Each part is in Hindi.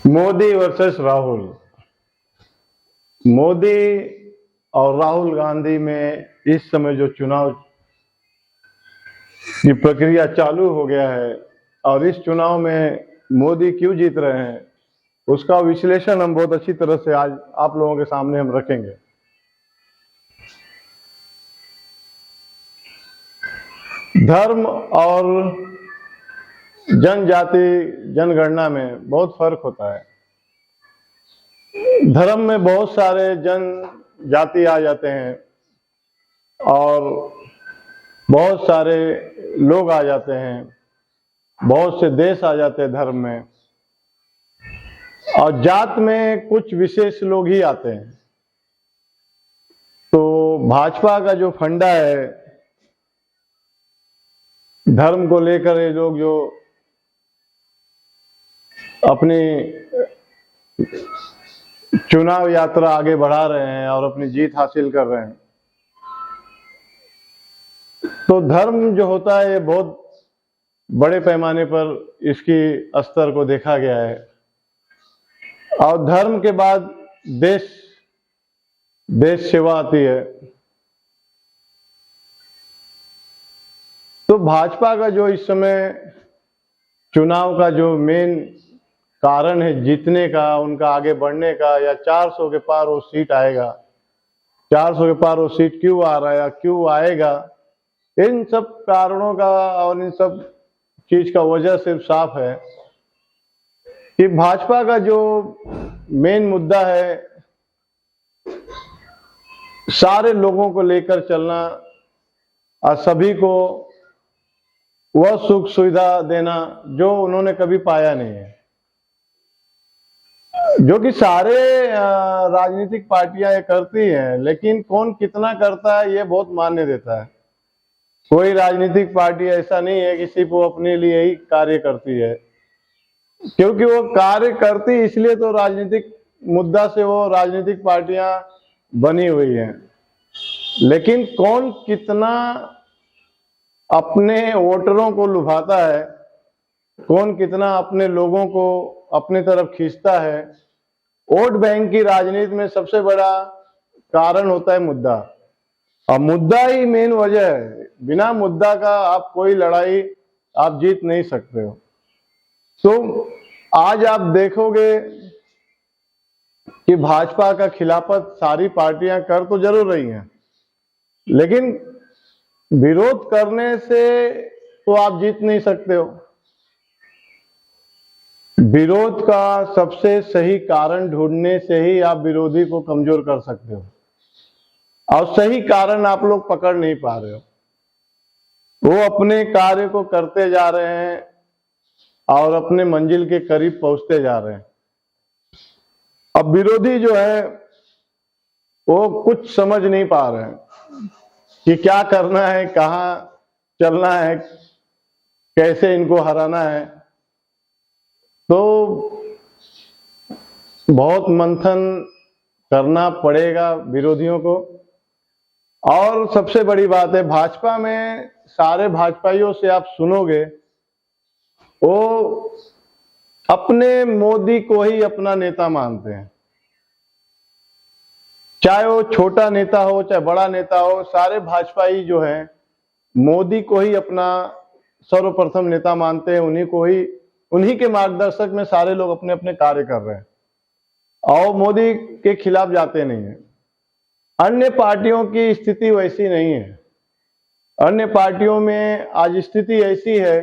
मोदी वर्सेस राहुल। मोदी और राहुल गांधी में इस समय जो चुनाव की प्रक्रिया चालू हो गया है और इस चुनाव में मोदी क्यों जीत रहे हैं उसका विश्लेषण हम बहुत अच्छी तरह से आज आप लोगों के सामने हम रखेंगे। धर्म और जनजाति जनगणना में बहुत फर्क होता है। धर्म में बहुत सारे जनजाति आ जाते हैं और बहुत सारे लोग आ जाते हैं, बहुत से देश आ जाते हैं धर्म में, और जात में कुछ विशेष लोग ही आते हैं। तो भाजपा का जो फंडा है धर्म को लेकर, ये लोग जो अपनी चुनाव यात्रा आगे बढ़ा रहे हैं और अपनी जीत हासिल कर रहे हैं, तो धर्म जो होता है ये बहुत बड़े पैमाने पर इसकी स्तर को देखा गया है। और धर्म के बाद देश सेवा आती है। तो भाजपा का जो इस समय चुनाव का जो मेन कारण है जीतने का, उनका आगे बढ़ने का, या 400 के पार वो सीट आएगा, 400 के पार वो सीट क्यों आ रहा है या क्यों आएगा, इन सब कारणों का और इन सब चीज का वजह सिर्फ साफ है कि भाजपा का जो मेन मुद्दा है सारे लोगों को लेकर चलना और सभी को वह सुख सुविधा देना जो उन्होंने कभी पाया नहीं है, जो कि सारे राजनीतिक पार्टियां ये करती हैं, लेकिन कौन कितना करता है ये बहुत मान्य देता है। कोई राजनीतिक पार्टी ऐसा नहीं है कि सिर्फ वो अपने लिए ही कार्य करती है, क्योंकि वो कार्य करती इसलिए तो राजनीतिक मुद्दा से वो राजनीतिक पार्टियां बनी हुई हैं। लेकिन कौन कितना अपने वोटरों को लुभाता है, कौन कितना अपने लोगों को अपनी तरफ खींचता है, वोट बैंक की राजनीति में सबसे बड़ा कारण होता है मुद्दा। और मुद्दा ही मेन वजह है। बिना मुद्दा का आप कोई लड़ाई आप जीत नहीं सकते हो। तो आज आप देखोगे कि भाजपा का खिलाफत सारी पार्टियां कर तो जरूर रही हैं, लेकिन विरोध करने से तो आप जीत नहीं सकते हो। विरोध का सबसे सही कारण ढूंढने से ही आप विरोधी को कमजोर कर सकते हो, और सही कारण आप लोग पकड़ नहीं पा रहे हो। वो अपने कार्य को करते जा रहे हैं और अपने मंजिल के करीब पहुंचते जा रहे हैं। अब विरोधी जो है वो कुछ समझ नहीं पा रहे हैं कि क्या करना है, कहाँ चलना है, कैसे इनको हराना है। तो बहुत मंथन करना पड़ेगा विरोधियों को। और सबसे बड़ी बात है, भाजपा में सारे भाजपाइयों से आप सुनोगे वो अपने मोदी को ही अपना नेता मानते हैं। चाहे वो छोटा नेता हो चाहे बड़ा नेता हो, सारे भाजपाई जो हैं मोदी को ही अपना सर्वप्रथम नेता मानते हैं। उन्हीं के मार्गदर्शक में सारे लोग अपने अपने कार्य कर रहे हैं और मोदी के खिलाफ जाते नहीं है। अन्य पार्टियों की स्थिति वैसी नहीं है। अन्य पार्टियों में आज स्थिति ऐसी है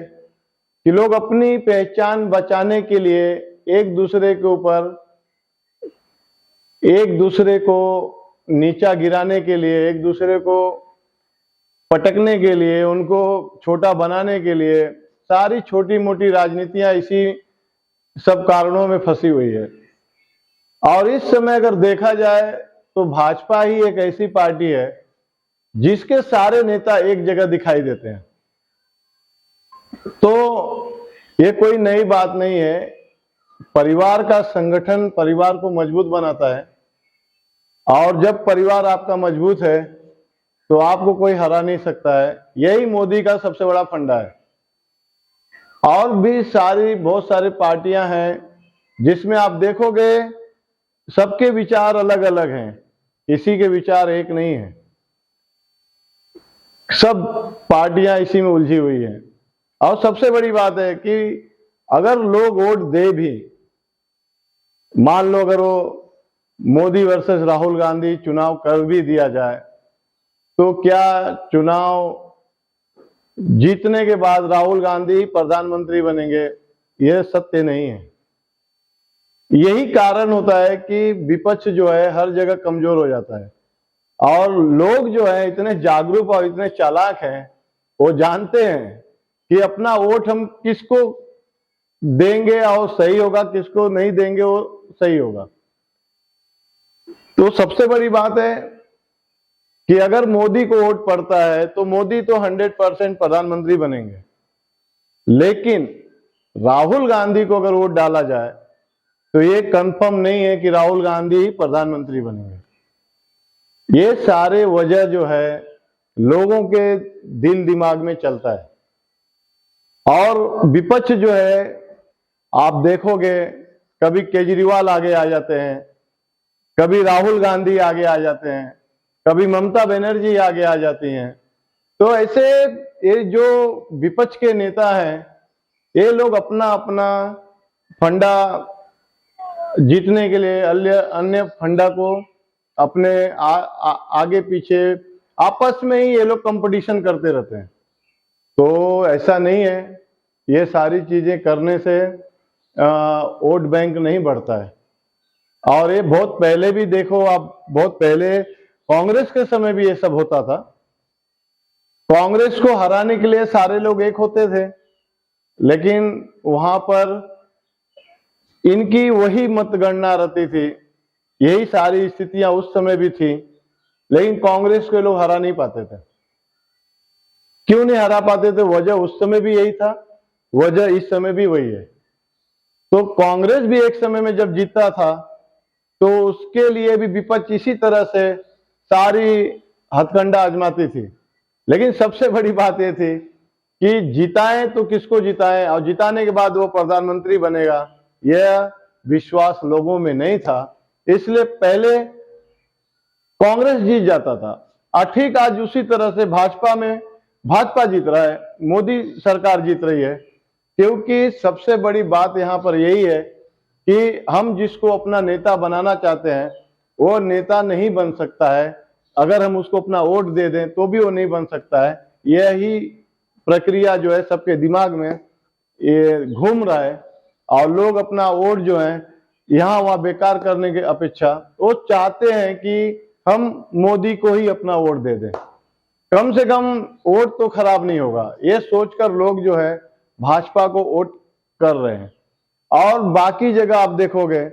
कि लोग अपनी पहचान बचाने के लिए एक दूसरे के ऊपर, एक दूसरे को नीचा गिराने के लिए, एक दूसरे को पटकने के लिए, उनको छोटा बनाने के लिए सारी छोटी मोटी राजनीतियां इसी सब कारणों में फंसी हुई है। और इस समय अगर देखा जाए तो भाजपा ही एक ऐसी पार्टी है जिसके सारे नेता एक जगह दिखाई देते हैं। तो ये कोई नई बात नहीं है। परिवार का संगठन परिवार को मजबूत बनाता है, और जब परिवार आपका मजबूत है तो आपको कोई हरा नहीं सकता है। यही मोदी का सबसे बड़ा फंडा है। और भी बहुत सारी पार्टियां हैं जिसमें आप देखोगे सबके विचार अलग अलग हैं, किसी के विचार एक नहीं है, सब पार्टियां इसी में उलझी हुई हैं। और सबसे बड़ी बात है कि अगर लोग वोट दे भी, मान लो अगर वो मोदी वर्सेस राहुल गांधी चुनाव कर भी दिया जाए, तो क्या चुनाव जीतने के बाद राहुल गांधी प्रधानमंत्री बनेंगे? यह सत्य नहीं है। यही कारण होता है कि विपक्ष जो है हर जगह कमजोर हो जाता है, और लोग जो है इतने जागरूक और इतने चालाक हैं, वो जानते हैं कि अपना वोट हम किसको देंगे और सही होगा, किसको नहीं देंगे वो सही होगा। तो सबसे बड़ी बात है कि अगर मोदी को वोट पड़ता है तो मोदी तो 100% प्रधानमंत्री बनेंगे, लेकिन राहुल गांधी को अगर वोट डाला जाए तो ये कंफर्म नहीं है कि राहुल गांधी ही प्रधानमंत्री बनेंगे। ये सारे वजह जो है लोगों के दिल दिमाग में चलता है। और विपक्ष जो है आप देखोगे कभी केजरीवाल आगे आ जाते हैं, कभी राहुल गांधी आगे आ जाते हैं, कभी ममता बनर्जी आगे आ जाती हैं। तो ऐसे ये जो विपक्ष के नेता हैं, ये लोग अपना अपना फंडा जीतने के लिए अन्य फंडा को अपने आगे पीछे आपस में ही ये लोग कंपटीशन करते रहते हैं। तो ऐसा नहीं है, ये सारी चीजें करने से वोट बैंक नहीं बढ़ता है। और ये बहुत पहले भी देखो आप, बहुत पहले कांग्रेस के समय भी ये सब होता था। कांग्रेस को हराने के लिए सारे लोग एक होते थे, लेकिन वहां पर इनकी वही मतगणना रहती थी। यही सारी स्थितियां उस समय भी थी, लेकिन कांग्रेस के लोग हरा नहीं पाते थे। क्यों नहीं हरा पाते थे? वजह उस समय भी यही था, वजह इस समय भी वही है। तो कांग्रेस भी एक समय में जब जीता था तो उसके लिए भी विपक्ष इसी तरह से सारी हथकंडा आजमाती थी। लेकिन सबसे बड़ी बात यह थी कि जिताएं तो किसको जिताएं, और जिताने के बाद वो प्रधानमंत्री बनेगा, यह विश्वास लोगों में नहीं था। इसलिए पहले कांग्रेस जीत जाता था। और ठीक आज उसी तरह से भाजपा में भाजपा जीत रहा है, मोदी सरकार जीत रही है। क्योंकि सबसे बड़ी बात यहां पर यही है कि हम जिसको अपना नेता बनाना चाहते हैं वो नेता नहीं बन सकता है। अगर हम उसको अपना वोट दे दें तो भी वो नहीं बन सकता है। यही प्रक्रिया जो है सबके दिमाग में ये घूम रहा है, और लोग अपना वोट जो है यहाँ वहां बेकार करने की अपेक्षा वो चाहते हैं कि हम मोदी को ही अपना वोट दे दें, कम से कम वोट तो खराब नहीं होगा। ये सोचकर लोग जो है भाजपा को वोट कर रहे हैं। और बाकी जगह आप देखोगे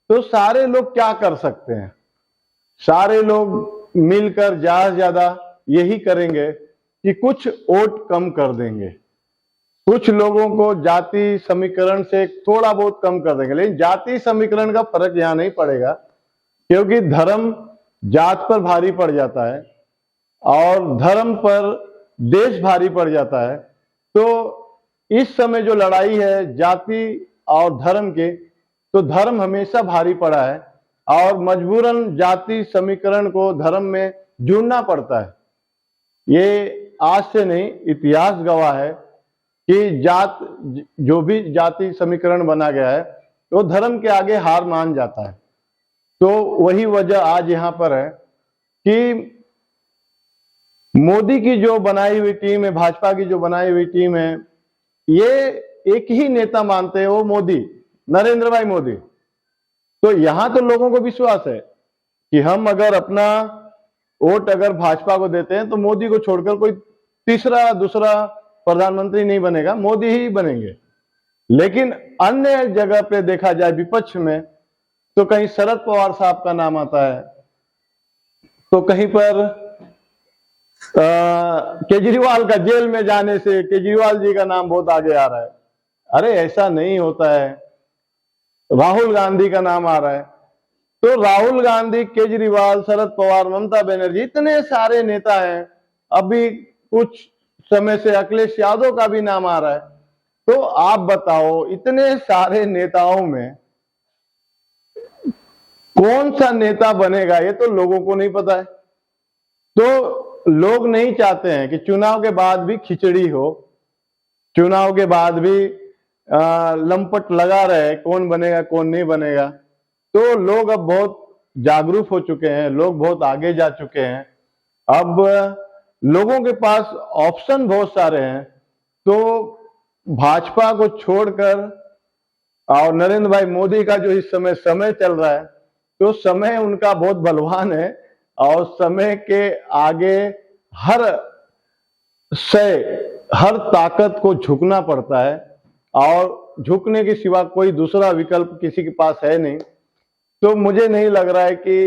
तो सारे लोग क्या कर सकते हैं, सारे लोग मिलकर ज्यादा से ज्यादा यही करेंगे कि कुछ वोट कम कर देंगे, कुछ लोगों को जाति समीकरण से थोड़ा बहुत कम कर देंगे। लेकिन जाति समीकरण का फर्क यहां नहीं पड़ेगा, क्योंकि धर्म जात पर भारी पड़ जाता है और धर्म पर देश भारी पड़ जाता है। तो इस समय जो लड़ाई है जाति और धर्म के, तो धर्म हमेशा भारी पड़ा है और मजबूरन जाति समीकरण को धर्म में जोड़ना पड़ता है। ये आज से नहीं, इतिहास गवाह है कि जात जो भी जाति समीकरण बना गया है वो धर्म के आगे हार मान जाता है। तो वही वजह आज यहां पर है कि मोदी की जो बनाई हुई टीम है, भाजपा की जो बनाई हुई टीम है, ये एक ही नेता मानते हैं, वो मोदी, नरेंद्र भाई मोदी। तो यहां तो लोगों को विश्वास है कि हम अगर अपना वोट अगर भाजपा को देते हैं तो मोदी को छोड़कर कोई तीसरा दूसरा प्रधानमंत्री नहीं बनेगा, मोदी ही बनेंगे। लेकिन अन्य जगह पे देखा जाए विपक्ष में, तो कहीं शरद पवार साहब का नाम आता है, तो कहीं पर केजरीवाल का जेल में जाने से केजरीवाल जी का नाम बहुत आगे आ रहा है। अरे ऐसा नहीं होता है, राहुल गांधी का नाम आ रहा है। तो राहुल गांधी, केजरीवाल, शरद पवार, ममता बनर्जी, इतने सारे नेता हैं। अभी कुछ समय से अखिलेश यादव का भी नाम आ रहा है। तो आप बताओ, इतने सारे नेताओं में कौन सा नेता बनेगा ये तो लोगों को नहीं पता है। तो लोग नहीं चाहते हैं कि चुनाव के बाद भी खिचड़ी हो, चुनाव के बाद भी लंपट लगा रहे कौन बनेगा कौन नहीं बनेगा। तो लोग अब बहुत जागरूक हो चुके हैं, लोग बहुत आगे जा चुके हैं। अब लोगों के पास ऑप्शन बहुत सारे हैं। तो भाजपा को छोड़कर और नरेंद्र भाई मोदी का जो इस समय चल रहा है, तो समय उनका बहुत बलवान है और समय के आगे हर हर ताकत को झुकना पड़ता है और झुकने के सिवा कोई दूसरा विकल्प किसी के पास है नहीं। तो मुझे नहीं लग रहा है कि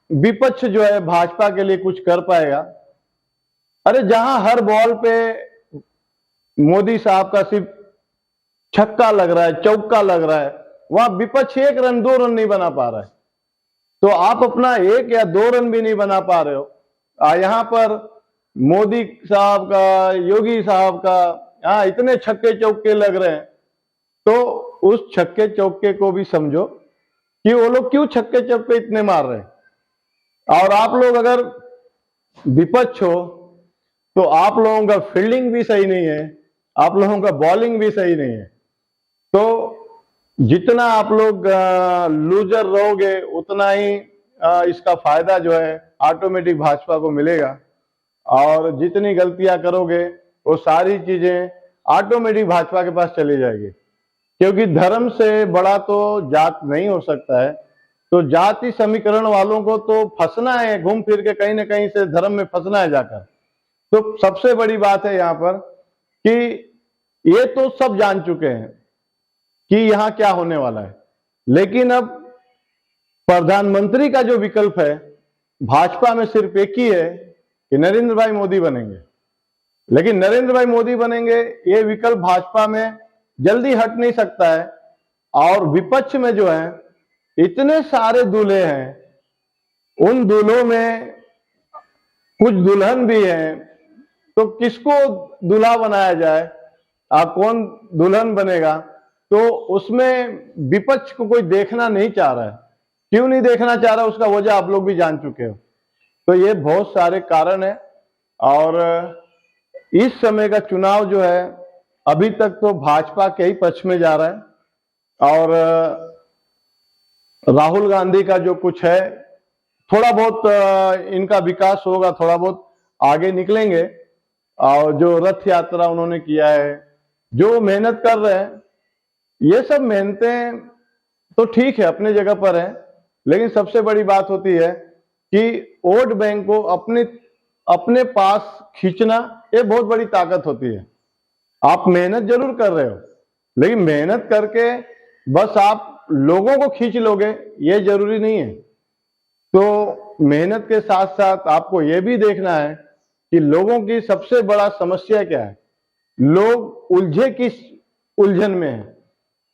विपक्ष जो है भाजपा के लिए कुछ कर पाएगा। अरे जहां हर बॉल पे मोदी साहब का सिर्फ छक्का लग रहा है, चौका लग रहा है, वहां विपक्ष 1 रन 2 रन नहीं बना पा रहा है। तो आप अपना 1 या 2 रन भी नहीं बना पा रहे हो। यहां पर मोदी साहब का, योगी साहब का इतने छक्के चौके लग रहे हैं। तो उस छक्के चौके को भी समझो कि वो लोग क्यों छक्के चौके इतने मार रहे हैं। और आप लोग अगर विपक्ष हो तो आप लोगों का फील्डिंग भी सही नहीं है, आप लोगों का बॉलिंग भी सही नहीं है। तो जितना आप लोग लूजर रहोगे उतना ही इसका फायदा जो है ऑटोमेटिक भाजपा को मिलेगा। और जितनी गलतियां करोगे वो सारी चीजें ऑटोमेटिक भाजपा के पास चली जाएगी। क्योंकि धर्म से बड़ा तो जात नहीं हो सकता है। तो जाति समीकरण वालों को तो फंसना है, घूम फिर के कहीं ना कहीं से धर्म में फंसना है जाकर। तो सबसे बड़ी बात है यहाँ पर कि ये तो सब जान चुके हैं कि यहाँ क्या होने वाला है। लेकिन अब प्रधानमंत्री का जो विकल्प है भाजपा में सिर्फ एक ही है कि नरेंद्र भाई मोदी बनेंगे। लेकिन नरेंद्र भाई मोदी बनेंगे ये विकल्प भाजपा में जल्दी हट नहीं सकता है। और विपक्ष में जो है इतने सारे दूल्हे हैं, उन दूल्हों में कुछ दुल्हन भी हैं। तो किसको दूल्हा बनाया जाए, कौन दुल्हन बनेगा, तो उसमें विपक्ष को कोई देखना नहीं चाह रहा है। क्यों नहीं देखना चाह रहा उसका वजह आप लोग भी जान चुके हो। तो ये बहुत सारे कारण है। और इस समय का चुनाव जो है अभी तक तो भाजपा के ही पक्ष में जा रहा है। और राहुल गांधी का जो कुछ है थोड़ा बहुत इनका विकास होगा, थोड़ा बहुत आगे निकलेंगे। और जो रथ यात्रा उन्होंने किया है, जो मेहनत कर रहे हैं, ये सब मेहनतें तो ठीक है अपने जगह पर है। लेकिन सबसे बड़ी बात होती है कि वोट बैंक को अपने पास खींचना, ये बहुत बड़ी ताकत होती है। आप मेहनत जरूर कर रहे हो, लेकिन मेहनत करके बस आप लोगों को खींच लोगे ये जरूरी नहीं है। तो मेहनत के साथ साथ आपको ये भी देखना है कि लोगों की सबसे बड़ा समस्या क्या है। लोग उलझे किस उलझन में है।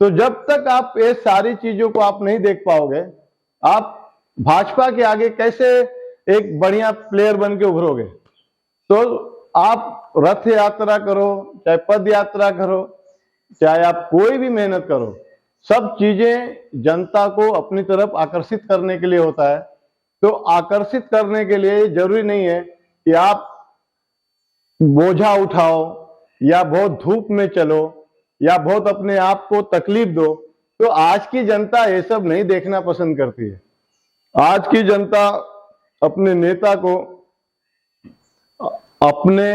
तो जब तक आप ये सारी चीजों को आप नहीं देख पाओगे, आप भाजपा के आगे कैसे एक बढ़िया प्लेयर बन के उभरोगे। तो आप रथ यात्रा करो, चाहे पद यात्रा करो, चाहे आप कोई भी मेहनत करो, सब चीजें जनता को अपनी तरफ आकर्षित करने के लिए होता है। तो आकर्षित करने के लिए जरूरी नहीं है कि आप बोझा उठाओ या बहुत धूप में चलो या बहुत अपने आप को तकलीफ दो। तो आज की जनता ये सब नहीं देखना पसंद करती है। आज की जनता अपने नेता को, अपने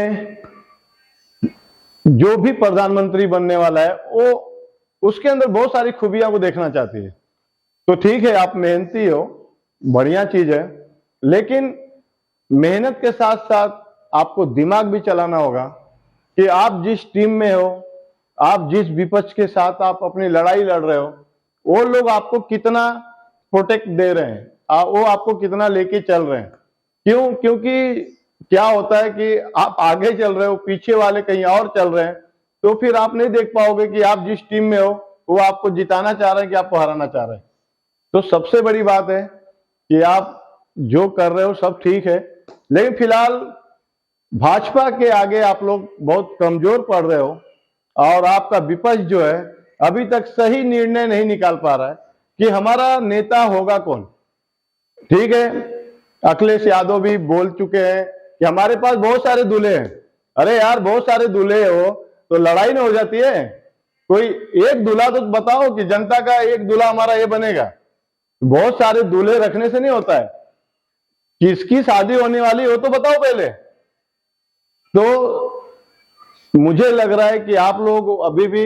जो भी प्रधानमंत्री बनने वाला है, वो उसके अंदर बहुत सारी खूबियां को देखना चाहती है। तो ठीक है, आप मेहनती हो, बढ़िया चीज है, लेकिन मेहनत के साथ साथ आपको दिमाग भी चलाना होगा कि आप जिस टीम में हो, आप जिस विपक्ष के साथ आप अपनी लड़ाई लड़ रहे हो, वो लोग आपको कितना प्रोटेक्ट दे रहे हैं, वो आपको कितना लेके चल रहे हैं। क्यों? क्योंकि क्या होता है कि आप आगे चल रहे हो, पीछे वाले कहीं और चल रहे हैं, तो फिर आप नहीं देख पाओगे कि आप जिस टीम में हो वो आपको जिताना चाह रहे हैं कि आपको हराना चाह रहे हैं। तो सबसे बड़ी बात है कि आप जो कर रहे हो सब ठीक है, लेकिन फिलहाल भाजपा के आगे आप लोग बहुत कमजोर पड़ रहे हो। और आपका विपक्ष जो है अभी तक सही निर्णय नहीं निकाल पा रहा है कि हमारा नेता होगा कौन। ठीक है, अखिलेश यादव भी बोल चुके हैं कि हमारे पास बहुत सारे दूल्हे हैं। अरे यार, बहुत सारे दूल्हे हो तो लड़ाई नहीं हो जाती है? कोई एक दूल्हा तो बताओ कि जनता का एक दूल्हा हमारा ये बनेगा। बहुत सारे दूल्हे रखने से नहीं होता है। किसकी शादी होने वाली हो तो बताओ पहले। तो मुझे लग रहा है कि आप लोग अभी भी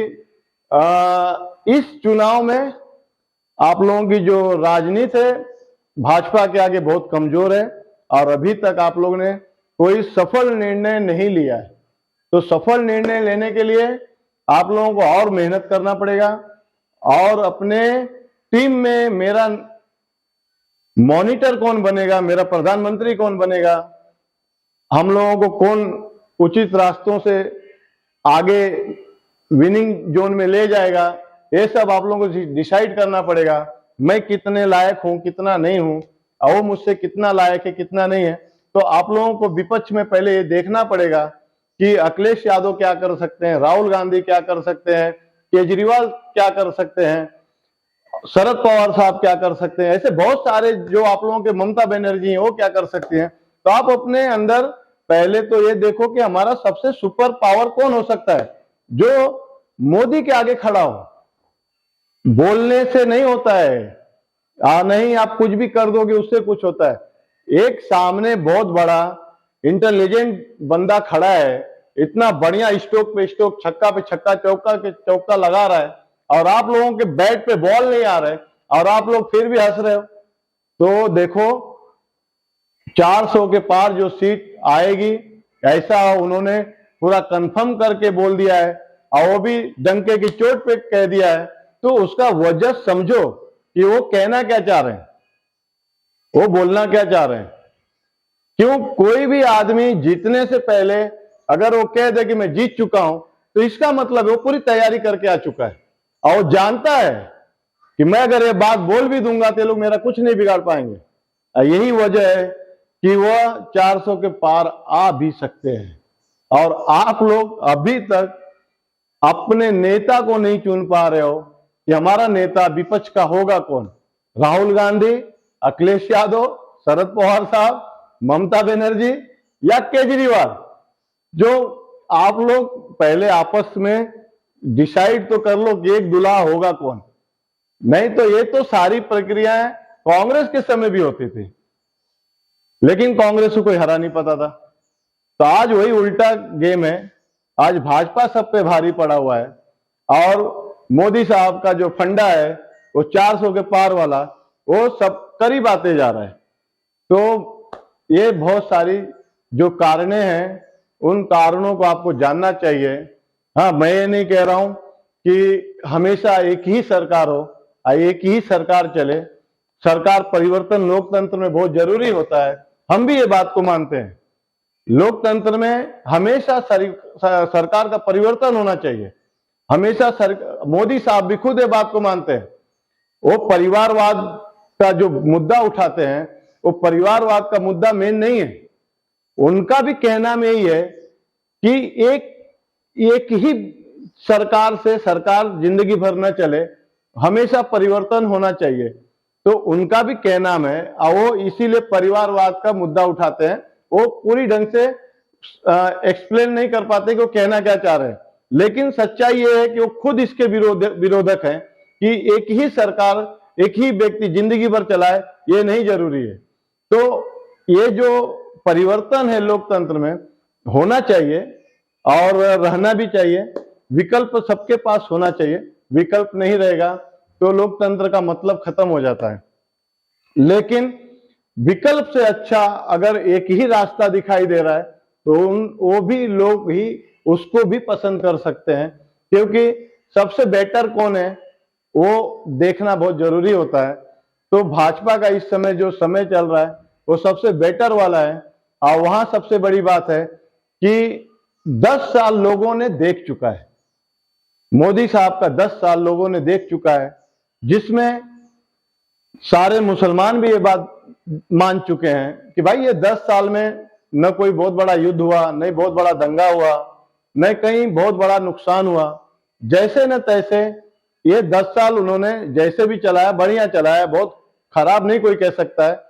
इस चुनाव में आप लोगों की जो राजनीति है भाजपा के आगे बहुत कमजोर है, और अभी तक आप लोगों ने कोई सफल निर्णय नहीं लिया है। तो सफल निर्णय लेने के लिए आप लोगों को और मेहनत करना पड़ेगा, और अपने टीम में मेरा मॉनिटर कौन बनेगा, मेरा प्रधानमंत्री कौन बनेगा, हम लोगों को कौन उचित रास्तों से आगे विनिंग जोन में ले जाएगा, ये सब आप लोगों को डिसाइड करना पड़ेगा। मैं कितने लायक हूं, कितना नहीं हूं, और वो मुझसे कितना लायक है, कितना नहीं है। तो आप लोगों को विपक्ष में पहले ये देखना पड़ेगा कि अखिलेश यादव क्या कर सकते हैं, राहुल गांधी क्या कर सकते हैं, केजरीवाल क्या कर सकते हैं, शरद पवार साहब क्या कर सकते हैं। ऐसे बहुत सारे जो आप लोगों के, ममता बनर्जी हैं वो क्या कर सकती हैं। तो आप अपने अंदर पहले तो ये देखो कि हमारा सबसे सुपर पावर कौन हो सकता है, जो मोदी के आगे खड़ा हो। बोलने से नहीं होता है, नहीं आप कुछ भी कर दोगे उससे कुछ होता है। एक सामने बहुत बड़ा इंटेलिजेंट बंदा खड़ा है, इतना बढ़िया स्ट्रोक पे स्ट्रोक, छक्का पे छक्का, चौका के चौका लगा रहा है, और आप लोगों के बैट पे बॉल नहीं आ रहे, और आप लोग फिर भी हंस रहे हो। तो देखो 400 के पार जो सीट आएगी, ऐसा उन्होंने पूरा कंफर्म करके बोल दिया है, और वो भी डंके की चोट पे कह दिया है। तो उसका वजह समझो कि वो कहना क्या चाह रहे हैं, वो बोलना क्या चाह रहे हैं। क्यों, कोई भी आदमी जीतने से पहले अगर वो कह दे कि मैं जीत चुका हूं, तो इसका मतलब वो पूरी तैयारी करके आ चुका है, और वो जानता है कि मैं अगर ये बात बोल भी दूंगा तो लोग मेरा कुछ नहीं बिगाड़ पाएंगे। यही वजह है कि वह 400 के पार आ भी सकते हैं। और आप लोग अभी तक अपने नेता को नहीं चुन पा रहे हो कि हमारा नेता विपक्ष का होगा कौन। राहुल गांधी, अखिलेश यादव, शरद पवार साहब, ममता बनर्जी या केजरीवाल। जो आप लोग पहले आपस में डिसाइड तो कर लो कि एक दूल्हा होगा कौन। नहीं तो ये तो सारी प्रक्रियाएं कांग्रेस के समय भी होती थी, लेकिन कांग्रेस को कोई हरा नहीं पाता था। तो आज वही उल्टा गेम है। आज भाजपा सब पे भारी पड़ा हुआ है, और मोदी साहब का जो फंडा है वो 400 के पार वाला, वो सब करीब आते जा रहा है। तो ये बहुत सारी जो कारणें हैं, उन कारणों को आपको जानना चाहिए। हाँ, मैं ये नहीं कह रहा हूं कि हमेशा एक ही सरकार हो, एक ही सरकार चले। सरकार परिवर्तन लोकतंत्र में बहुत जरूरी होता है, हम भी ये बात को मानते हैं। लोकतंत्र में हमेशा सरकार का परिवर्तन होना चाहिए, हमेशा। मोदी साहब भी खुद ये बात को मानते हैं। वो परिवारवाद का जो मुद्दा उठाते हैं, वो परिवारवाद का मुद्दा मेन नहीं है। उनका भी कहना में यही है कि एक ही सरकार से सरकार जिंदगी भर न चले, हमेशा परिवर्तन होना चाहिए। तो उनका भी कहना है, और वो इसीलिए परिवारवाद का मुद्दा उठाते हैं। वो पूरी ढंग से एक्सप्लेन नहीं कर पाते कि वो कहना क्या चाह रहे हैं, लेकिन सच्चाई ये है कि वो खुद इसके विरोधक हैं कि एक ही सरकार, एक ही व्यक्ति जिंदगी भर चलाए, ये नहीं जरूरी है। तो ये जो परिवर्तन है लोकतंत्र में, होना चाहिए और रहना भी चाहिए। विकल्प सबके पास होना चाहिए, विकल्प नहीं रहेगा तो लोकतंत्र का मतलब खत्म हो जाता है। लेकिन विकल्प से अच्छा अगर एक ही रास्ता दिखाई दे रहा है, तो वो भी लोग ही उसको भी पसंद कर सकते हैं, क्योंकि सबसे बेटर कौन है वो देखना बहुत जरूरी होता है। तो भाजपा का इस समय जो समय चल रहा है वो सबसे बेटर वाला है। और वहां सबसे बड़ी बात है कि 10 साल लोगों ने देख चुका है, मोदी साहब का 10 साल लोगों ने देख चुका है, जिसमें सारे मुसलमान भी ये बात मान चुके हैं कि भाई ये 10 साल में न कोई बहुत बड़ा युद्ध हुआ, नहीं बहुत बड़ा दंगा हुआ, न कहीं बहुत बड़ा नुकसान हुआ। जैसे न तैसे ये 10 साल उन्होंने जैसे भी चलाया, बढ़िया चलाया, बहुत खराब नहीं कोई कह सकता है,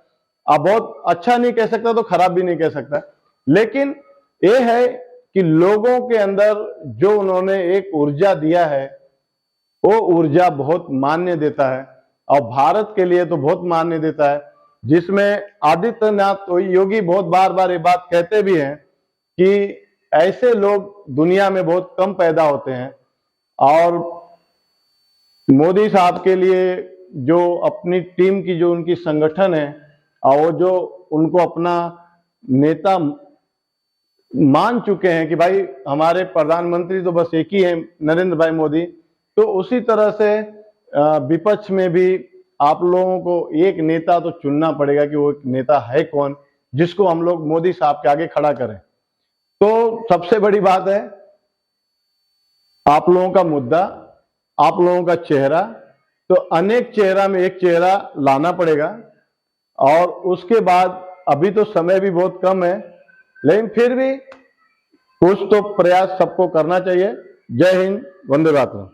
अब बहुत अच्छा नहीं कह सकता तो खराब भी नहीं कह सकता, लेकिन ये है कि लोगों के अंदर जो उन्होंने एक ऊर्जा दिया है वो ऊर्जा बहुत मान्य देता है, और भारत के लिए तो बहुत मान्य देता है, जिसमें आदित्यनाथ योगी बहुत बार बार ये बात कहते भी हैं कि ऐसे लोग दुनिया में बहुत कम पैदा होते हैं, और मोदी साहब के लिए जो अपनी टीम की जो उनकी संगठन है और वो जो उनको अपना नेता मान चुके हैं कि भाई हमारे प्रधानमंत्री तो बस एक ही है, नरेंद्र भाई मोदी, तो उसी तरह से विपक्ष में भी आप लोगों को एक नेता तो चुनना पड़ेगा कि वो एक नेता है कौन जिसको हम लोग मोदी साहब के आगे खड़ा करें। तो सबसे बड़ी बात है आप लोगों का मुद्दा, आप लोगों का चेहरा, तो अनेक चेहरा में एक चेहरा लाना पड़ेगा, और उसके बाद अभी तो समय भी बहुत कम है, लेकिन फिर भी कुछ तो प्रयास सबको करना चाहिए। जय हिंद, वंदे मातरम।